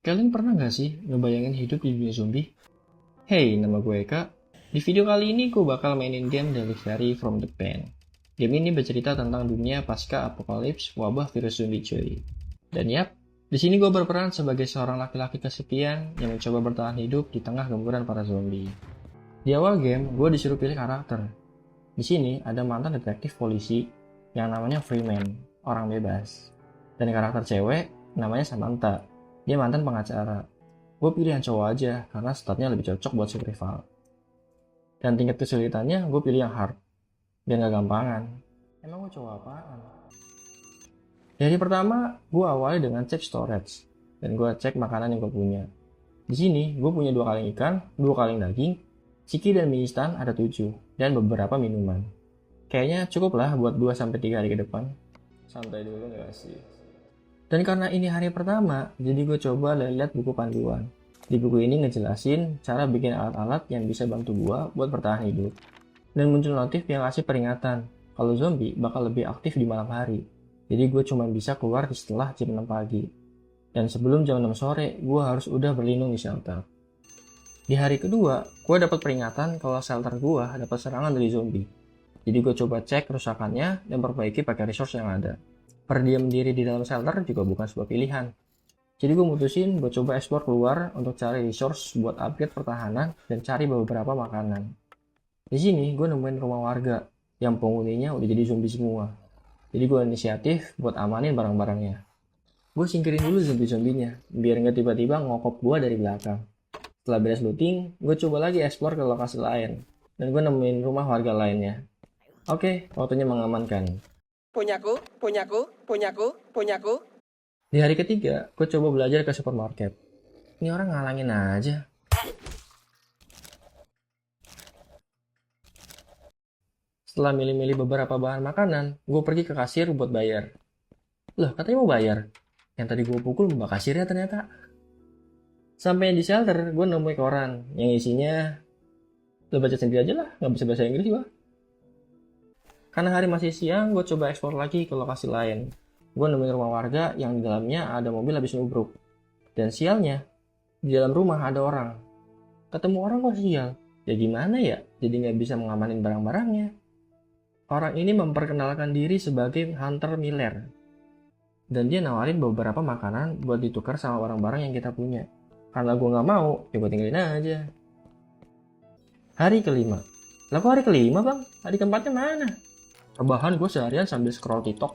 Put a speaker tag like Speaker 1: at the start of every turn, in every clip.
Speaker 1: Kalian pernah nggak sih ngebayangin hidup di dunia zombie? Hey, nama gue Eka. Di video kali ini gue bakal mainin game Delivery from the Pen. Game ini bercerita tentang dunia pasca apokalips wabah virus zombie cuy. Dan yap, di sini gue berperan sebagai seorang laki-laki kesepian yang mencoba bertahan hidup di tengah gemburan para zombie. Di awal game, gue disuruh pilih karakter. Di sini ada mantan detektif polisi yang namanya Freeman, orang bebas. Dan karakter cewek namanya Samantha, dia mantan pengacara. Gue pilih yang cowok aja karena statnya lebih cocok buat survival. Dan tingkat kesulitannya gue pilih yang hard, biar gak gampangan. Emang gue cowok apaan? Dari pertama, gue awali dengan cek storage, dan gue cek makanan yang gue punya. Di sini, gue punya 2 kaleng ikan, 2 kaleng daging, ciki dan mie instan ada 7, dan beberapa minuman. Kayaknya cukup lah buat 2-3 hari ke depan. Santai dulu gak sih? Dan karena ini hari pertama, jadi gue coba lihat buku panduan. Di buku ini ngejelasin cara bikin alat-alat yang bisa bantu gue buat bertahan hidup. Dan muncul notif yang ngasih peringatan, kalau zombie bakal lebih aktif di malam hari. Jadi gue cuma bisa keluar setelah jam 6 pagi. Dan sebelum jam 6 sore, gue harus udah berlindung di shelter. Di hari kedua, gue dapat peringatan kalau shelter gue dapat serangan dari zombie. Jadi gue coba cek kerusakannya dan perbaiki pakai resource yang ada. Berdiam diri di dalam shelter juga bukan sebuah pilihan. Jadi gue mutusin buat coba explore keluar untuk cari resource buat upgrade pertahanan dan cari beberapa makanan. Di sini gue nemuin rumah warga yang penghuninya udah jadi zombie semua. Jadi gue inisiatif buat amanin barang-barangnya. Gue singkirin dulu zombie-zombinya biar nggak tiba-tiba ngokop gue dari belakang. Setelah beres looting, gue coba lagi explore ke lokasi lain. Dan gue nemuin rumah warga lainnya. Oke, waktunya mengamankan.
Speaker 2: Punyaku, punyaku, punyaku, punyaku.
Speaker 1: Di hari ketiga, gue coba belajar ke supermarket. Ini orang ngalangin aja. Setelah milih-milih beberapa bahan makanan, gue pergi ke kasir buat bayar. Loh, katanya mau bayar. Yang tadi gue pukul mbak kasirnya ternyata. Sampai di shelter, gue nemuin koran yang isinya, lo baca sendiri aja lah, nggak bisa bahasa Inggris gue. Karena hari masih siang, gue coba eksplor lagi ke lokasi lain. Gue nemuin rumah warga yang di dalamnya ada mobil habis nubruk. Dan sialnya, di dalam rumah ada orang. Ketemu orang kok sial? Ya gimana ya? Jadi nggak bisa mengamanin barang-barangnya. Orang ini memperkenalkan diri sebagai Hunter Miller. Dan dia nawarin beberapa makanan buat ditukar sama barang-barang yang kita punya. Karena gue nggak mau, ya gue tinggalin aja. Hari kelima. Lah kok hari kelima bang? Hari keempatnya mana? Rebahan gue seharian sambil scroll TikTok.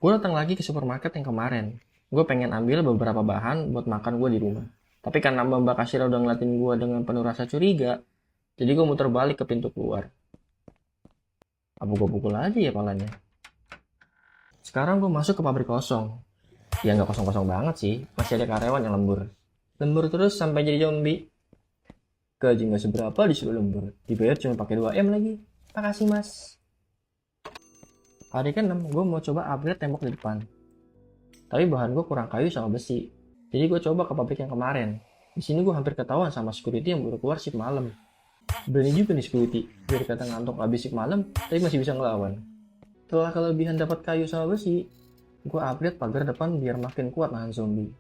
Speaker 1: Gue datang lagi ke supermarket yang kemarin. Gue pengen ambil beberapa bahan buat makan gue di rumah. Tapi karena mbak kasir udah ngeliatin gue dengan penuh rasa curiga, jadi gue muter balik ke pintu keluar. Apa gue pukul aja ya palanya? Sekarang gue masuk ke pabrik kosong. Ya nggak kosong-kosong banget sih, masih ada karyawan yang lembur. Lembur terus sampai jadi zombie. Gaji nggak seberapa disuruh lembur, dibayar cuma pakai 2M lagi. Makasih mas. Hari ke-6 gue mau coba upgrade tembok di depan. Tapi bahan gue kurang kayu sama besi. Jadi gue coba ke pabrik yang kemarin. Di sini gue hampir ketahuan sama security yang baru keluar shift malam. Berani juga nih security, biar kata ngantuk habis shift malam, tapi masih bisa ngelawan. Setelah kelebihan dapat kayu sama besi, gue upgrade pagar depan biar makin kuat nahan zombie.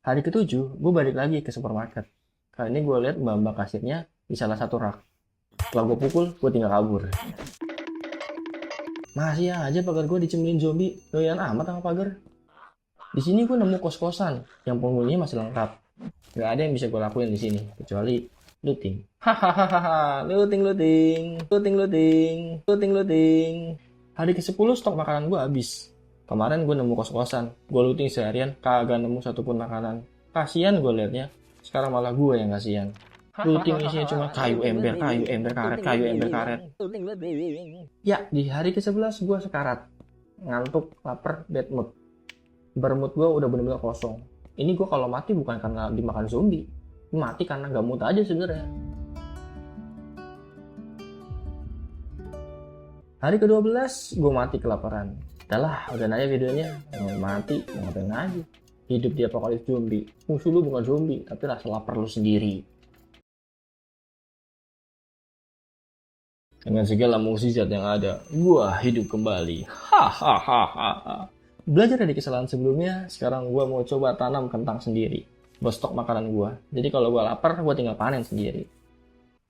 Speaker 1: Hari ke-7, gue balik lagi ke supermarket. Kali ini gue lihat mbak-mbak kasirnya di salah satu rak. Setelah gue pukul, gue tinggal kabur. Masih aja pagar gue dicemilin zombie, doyan amat sama pagar. Di sini gue nemu kos-kosan yang penghuninya masih lengkap. Gak ada yang bisa gue lakuin di sini kecuali looting. Hahaha, looting, looting, looting, looting, looting, looting. Hari ke-10 stok makanan gue habis. Kemarin gue nemu kos-kosan, gue looting seharian, kagak nemu satupun makanan. Kasian gue liatnya, sekarang malah gue yang kasian. Looting isinya cuma kayu ember karet, kayu ember karet. Ya, di hari ke-11 gue sekarat. Ngantuk, lapar, bad mood. Bermood gue udah bener-bener kosong. Ini gue kalau mati bukan karena dimakan zombie. Mati karena gak mood aja sebenarnya. Hari ke-12 gue mati kelaparan. Udahlah, udah aja videonya. Mau mati, mau ngapain aja. Hidup di apokalips zombie. Musuh lu bukan zombie, tapi rasa lapar lu sendiri. Dengan segala mukjizat yang ada, gua hidup kembali. Hahaha. Belajar dari kesalahan sebelumnya, sekarang gue mau coba tanam kentang sendiri buat stok makanan gue. Jadi kalau gue lapar, gue tinggal panen sendiri.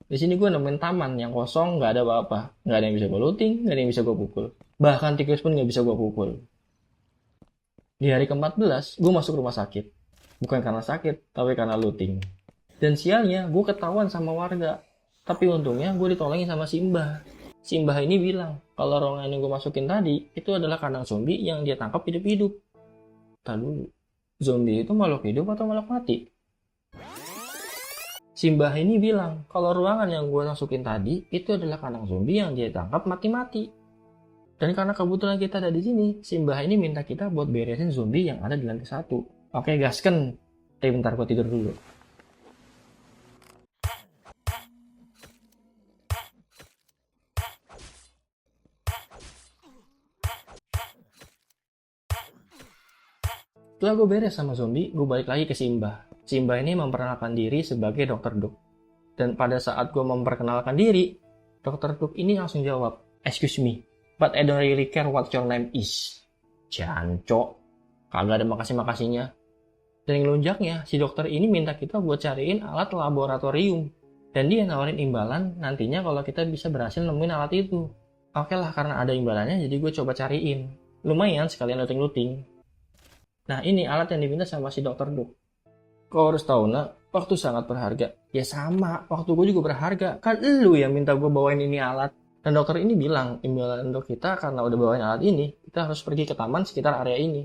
Speaker 1: Di sini gue nemuin taman yang kosong, nggak ada apa-apa. Nggak ada yang bisa gue looting, nggak ada yang bisa gue pukul. Bahkan tikus pun nggak bisa gue pukul. Di hari ke-14, gue masuk rumah sakit. Bukan karena sakit, tapi karena looting. Dan sialnya, gue ketahuan sama warga. Tapi untungnya gue ditolongin sama Simbah. Simbah ini bilang, kalau ruangan yang gue masukin tadi, itu adalah kandang zombie yang dia tangkap hidup-hidup. Tadi dulu, zombie itu makhluk hidup atau makhluk mati? Simbah ini bilang, kalau ruangan yang gue masukin tadi, itu adalah kandang zombie yang dia tangkap mati-mati. Dan karena kebetulan kita ada di sini, Simbah ini minta kita buat beresin zombie yang ada di lantai 1. Oke, gasken. Tapi bentar gue tidur dulu. Setelah gue beres sama zombie, gue balik lagi ke Simbah. Simbah ini memperkenalkan diri sebagai Dr. Duck. Dan pada saat gue memperkenalkan diri, Dr. Duck ini langsung jawab, "Excuse me, but I don't really care what your name is." Jancok, kagak ada makasih-makasihnya. Dan ngelunjaknya, si dokter ini minta kita buat cariin alat laboratorium. Dan dia nawarin imbalan nantinya kalau kita bisa berhasil nemuin alat itu. Oke lah, karena ada imbalannya, jadi gue coba cariin. Lumayan sekalian looting-looting. Nah, ini alat yang diminta sama si Dr. Duck. Kau harus tahu, nak, waktu sangat berharga. Ya sama, waktu gue juga berharga. Kan lu yang minta gue bawain ini alat. Dan dokter ini bilang, imbalan untuk kita karena udah bawain alat ini, kita harus pergi ke taman sekitar area ini.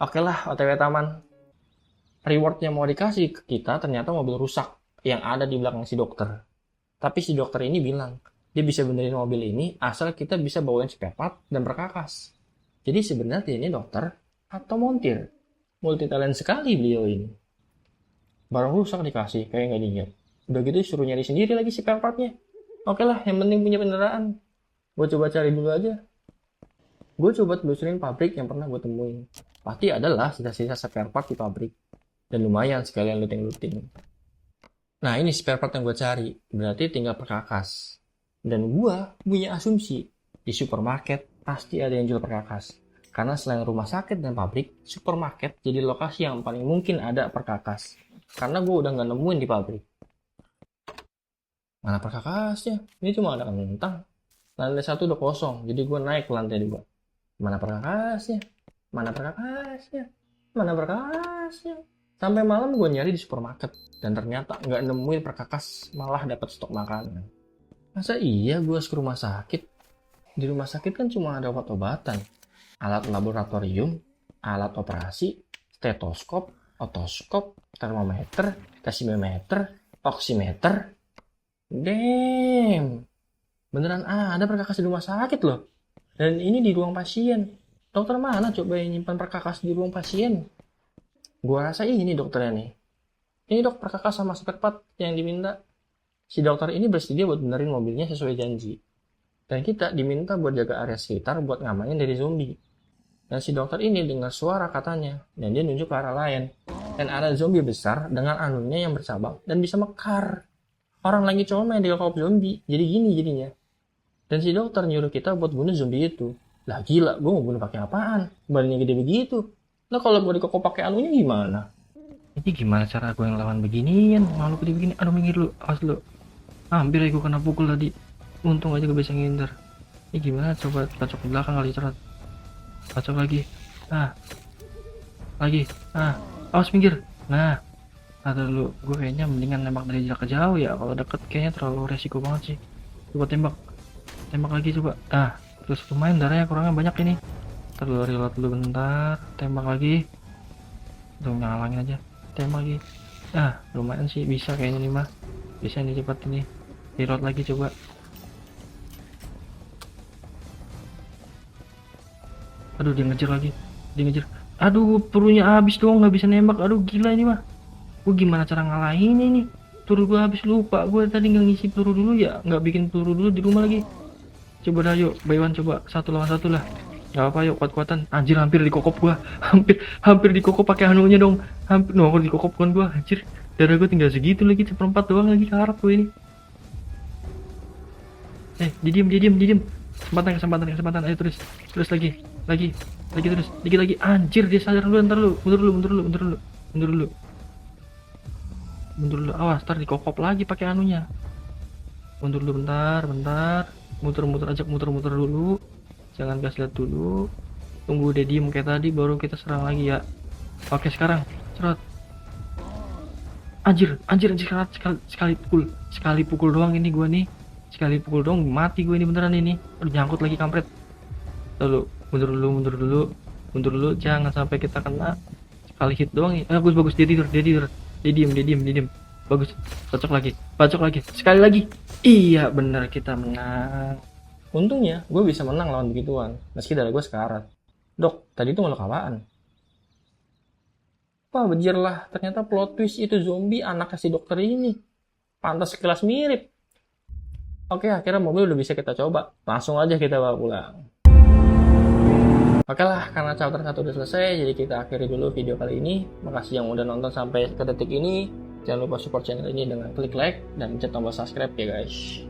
Speaker 1: Oke lah, OTW taman. Reward yang mau dikasih ke kita ternyata mobil rusak yang ada di belakang si dokter. Tapi si dokter ini bilang, dia bisa benerin mobil ini asal kita bisa bawain spare part dan berkakas. Jadi sebenarnya ini dokter atau montir. Multitalent sekali beliau ini. Barang rusak dikasih, kayak nggak diingat. Udah gitu suruh nyari sendiri lagi spare partnya. Oke lah, yang penting punya kendaraan. Gue coba cari dulu aja. Gue coba telusurin pabrik yang pernah gue temuin. Pasti adalah sisa-sisa spare part di pabrik. Dan lumayan sekalian looting-looting. Nah, ini spare part yang gue cari. Berarti tinggal perkakas. Dan gue punya asumsi. Di supermarket pasti ada yang jual perkakas. Karena selain rumah sakit dan pabrik, supermarket jadi lokasi yang paling mungkin ada perkakas. Karena gue udah nggak nemuin di pabrik. Mana perkakasnya? Ini cuma ada kentang. Lantai 1 udah kosong, jadi gue naik ke lantai 2. Mana perkakasnya? Mana perkakasnya? Mana perkakasnya? Sampai malam gue nyari di supermarket. Dan ternyata nggak nemuin perkakas, malah dapat stok makanan. Masa iya gue harus ke rumah sakit? Di rumah sakit kan cuma ada obat-obatan. Alat laboratorium, alat operasi, stetoskop, otoskop, termometer, dosimeter, oximeter. Damn, beneran ada perkakas di rumah sakit loh. Dan ini di ruang pasien. Dokter mana coba yang nyimpan perkakas di ruang pasien? Gua rasa ini dokternya nih. Ini dok, perkakas sama spare part yang diminta. Si dokter ini bersedia buat benerin mobilnya sesuai janji. Dan kita diminta buat jaga area sekitar buat ngamanin dari zombie. Dan si dokter ini dengar suara katanya, dan dia nunjuk ke arah lain. Dan ada zombie besar dengan anunya yang bercabang dan bisa mekar. Orang lagi comel di kokop zombie, jadi gini jadinya. Dan si dokter nyuruh kita buat bunuh zombie itu. Lah gila, gue mau bunuh pakai apaan? Badannya gede begitu. Lah kalau gue dikokop pakai anunya gimana? Ini gimana cara gue yang lawan beginian? Malu gede begini. Aduh, minggir lu, awas lu. Hampir aja gue kena pukul tadi. Untung aja gue bisa ngindar. Ini gimana? Coba cocok ke belakang kali cerat. Cocok lagi. Lagi. Awas minggir. Nah. Atau dulu, gue kayaknya mendingan nembak dari jarak jauh ya. Kalau deket kayaknya terlalu resiko banget sih. Coba tembak lagi coba. Terus lumayan darahnya kurangnya banyak ini. Terlalu reload dulu bentar. Tembak lagi. Tuh ngalangin aja. Tembak lagi. Lumayan sih bisa kayaknya nih mah. Bisa nih cepat ini. Reload lagi coba. Aduh, dia ngejar lagi. Aduh, pelurunya habis dong, nggak bisa nembak. Aduh, gila ini mah. Gue gimana cara ngalahin ini? Peluru gue habis, lupa. Gue tadi nggak ngisi peluru dulu ya. Nggak bikin peluru dulu di rumah lagi. Coba dah yuk, buy one coba. 1 lawan 1 lah. Gak apa yuk, kuat-kuatan. Anjir, hampir dikokop gue. Hampir dikokop pakai anunya dong. Hampir, dikokop kan gue. Anjir, darah gue tinggal segitu lagi. 1/4 doang lagi karat gue ini. Didiem. Kesempatan. Ayo terus lagi terus, dikit lagi. Anjir, dia sadar dulu, ntar lu, mundur dulu. Awas, ntar dikokop lagi pakai anunya. Mundur dulu bentar. Muter dulu. Jangan gas lihat dulu. Tunggu dia diem kayak tadi, baru kita serang lagi ya. Oke, sekarang cerot. Anjir, sekali pukul doang ini gua nih. Sekali pukul doang mati gue ini beneran ini. Aduh, nyangkut lagi kampret. Lalu mundur dulu, jangan sampai kita kena. Sekali hit doang nih. Bagus, dia tidur. Dia diem. Bagus. Bacok lagi. Sekali lagi. Iya, bener, kita menang. Untungnya gue bisa menang lawan begituan, meski darah gue sekarat. Dok, tadi itu ngelok apaan? Wah, bejir lah. Ternyata plot twist itu zombie anaknya si dokter ini. Pantas sekilas mirip. Oke, akhirnya mobil udah bisa kita coba. Langsung aja kita bawa pulang. Oke lah, karena chapter 1 udah selesai, jadi kita akhiri dulu video kali ini. Makasih yang udah nonton sampai ke detik ini. Jangan lupa support channel ini dengan klik like dan pencet tombol subscribe ya guys.